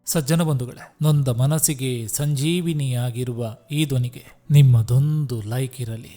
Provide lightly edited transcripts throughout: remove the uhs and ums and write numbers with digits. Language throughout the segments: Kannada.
ಸಜ್ಜನ ಬಂಧುಗಳೇ, ನೊಂದ ಮನಸ್ಸಿಗೆ ಸಂಜೀವಿನಿಯಾಗಿರುವ ಈ ಧ್ವನಿಗೆ ನಿಮ್ಮದೊಂದು ಲೈಕ್ ಇರಲಿ.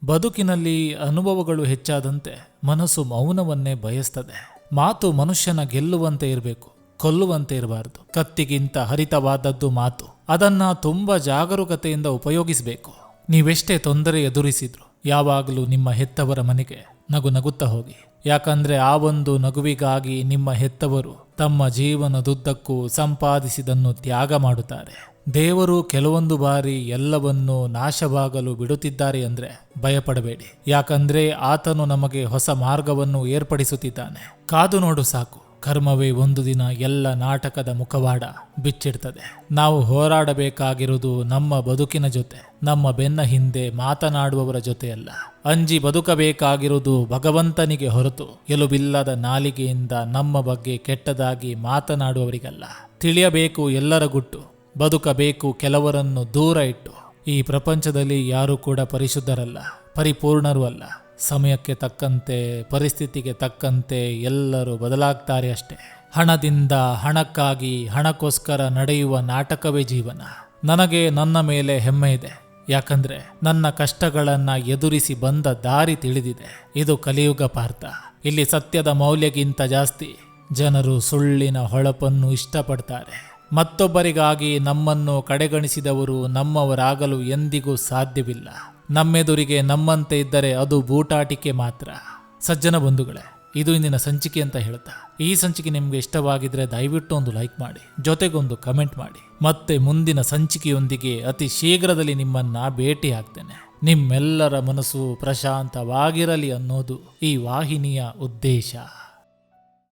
ಬದುಕಿನಲ್ಲಿ ಅನುಭವಗಳು ಹೆಚ್ಚಾದಂತೆ ಮನಸ್ಸು ಮೌನವನ್ನೇ ಬಯಸ್ತದೆ. ಮಾತು ಮನುಷ್ಯನ ಗೆಲ್ಲುವಂತೆ ಇರಬೇಕು, ಕೊಲ್ಲುವಂತೆ ಇರಬಾರದು. ಕತ್ತಿಗಿಂತ ಹರಿತವಾದದ್ದು ಮಾತು. ಅದನ್ನ ತುಂಬಾ ಜಾಗರೂಕತೆಯಿಂದ ಉಪಯೋಗಿಸಬೇಕು. ನೀವೆಷ್ಟೇ ತೊಂದರೆ ಎದುರಿಸಿದ್ರು ಯಾವಾಗಲೂ ನಿಮ್ಮ ಹೆತ್ತವರ ಮನೆಗೆ ನಗುತ್ತಾ ಹೋಗಿ. ಯಾಕಂದ್ರೆ ಆ ಒಂದು ನಗುವಿಗಾಗಿ ನಿಮ್ಮ ಹೆತ್ತವರು ತಮ್ಮ ಜೀವನದುದ್ದಕ್ಕೂ ಸಂಪಾದಿಸಿದನ್ನು ತ್ಯಾಗ ಮಾಡುತ್ತಾರೆ. ದೇವರು ಕೆಲವೊಂದು ಬಾರಿ ಎಲ್ಲವನ್ನೂ ನಾಶವಾಗಲು ಬಿಡುತ್ತಿದ್ದಾರೆ ಅಂದ್ರೆ ಭಯಪಡಬೇಡಿ. ಯಾಕಂದ್ರೆ ಆತನು ನಮಗೆ ಹೊಸ ಮಾರ್ಗವನ್ನು ಏರ್ಪಡಿಸುತ್ತಿದ್ದಾನೆ. ಕಾದು ನೋಡು ಸಾಕು, ಕರ್ಮವೇ ಒಂದು ದಿನ ಎಲ್ಲ ನಾಟಕದ ಮುಖವಾಡ ಬಿಚ್ಚಿಡ್ತದೆ. ನಾವು ಹೋರಾಡಬೇಕಾಗಿರುವುದು ನಮ್ಮ ಬದುಕಿನ ಜೊತೆ, ನಮ್ಮ ಬೆನ್ನ ಹಿಂದೆ ಮಾತನಾಡುವವರ ಜೊತೆಯಲ್ಲ. ಅಂಜಿ ಬದುಕಬೇಕಾಗಿರುವುದು ಭಗವಂತನಿಗೆ ಹೊರತು ಎಲುಬಿಲ್ಲದ ನಾಲಿಗೆಯಿಂದ ನಮ್ಮ ಬಗ್ಗೆ ಕೆಟ್ಟದಾಗಿ ಮಾತನಾಡುವವರಿಗಲ್ಲ. ತಿಳಿಯಬೇಕು ಎಲ್ಲರ ಗುಟ್ಟು, ಬದುಕಬೇಕು ಕೆಲವರನ್ನು ದೂರ ಇಟ್ಟು. ಈ ಪ್ರಪಂಚದಲ್ಲಿ ಯಾರೂ ಕೂಡ ಪರಿಶುದ್ಧರಲ್ಲ, ಪರಿಪೂರ್ಣರೂ ಅಲ್ಲ. ಸಮಯಕ್ಕೆ ತಕ್ಕಂತೆ, ಪರಿಸ್ಥಿತಿಗೆ ತಕ್ಕಂತೆ ಎಲ್ಲರೂ ಬದಲಾಗ್ತಾರೆ ಅಷ್ಟೇ. ಹಣದಿಂದ, ಹಣಕ್ಕಾಗಿ, ಹಣಕ್ಕೋಸ್ಕರ ನಡೆಯುವ ನಾಟಕವೇ ಜೀವನ. ನನಗೆ ನನ್ನ ಮೇಲೆ ಹೆಮ್ಮೆ ಇದೆ. ಯಾಕಂದ್ರೆ ನನ್ನ ಕಷ್ಟಗಳನ್ನ ಎದುರಿಸಿ ಬಂದ ದಾರಿ ತಿಳಿದಿದೆ. ಇದು ಕಲಿಯುಗ ಪಾರ್ಥ. ಇಲ್ಲಿ ಸತ್ಯದ ಮೌಲ್ಯಕ್ಕಿಂತ ಜಾಸ್ತಿ ಜನರು ಸುಳ್ಳಿನ ಹೊಳಪನ್ನು ಇಷ್ಟಪಡ್ತಾರೆ. ಮತ್ತೊಬ್ಬರಿಗಾಗಿ ನಮ್ಮನ್ನು ಕಡೆಗಣಿಸಿದವರು ನಮ್ಮವರಾಗಲು ಎಂದಿಗೂ ಸಾಧ್ಯವಿಲ್ಲ. ನಮ್ಮೆದುರಿಗೆ ನಮ್ಮಂತೆ ಇದ್ದರೆ ಅದು ಬೂಟಾಟಿಕೆ ಮಾತ್ರ. ಸಜ್ಜನ ಬಂಧುಗಳೇ, ಇದು ಇಂದಿನ ಸಂಚಿಕೆ ಅಂತ ಹೇಳ್ತಾ, ಈ ಸಂಚಿಕೆ ನಿಮ್ಗೆ ಇಷ್ಟವಾಗಿದ್ರೆ ದಯವಿಟ್ಟು ಒಂದು ಲೈಕ್ ಮಾಡಿ, ಜೊತೆಗೊಂದು ಕಮೆಂಟ್ ಮಾಡಿ. ಮತ್ತೆ ಮುಂದಿನ ಸಂಚಿಕೆಯೊಂದಿಗೆ ಅತಿ ಶೀಘ್ರದಲ್ಲಿ ನಿಮ್ಮನ್ನ ಭೇಟಿ ಆಗ್ತೇನೆ. ನಿಮ್ಮೆಲ್ಲರ ಮನಸ್ಸು ಪ್ರಶಾಂತವಾಗಿರಲಿ ಅನ್ನೋದು ಈ ವಾಹಿನಿಯ ಉದ್ದೇಶ.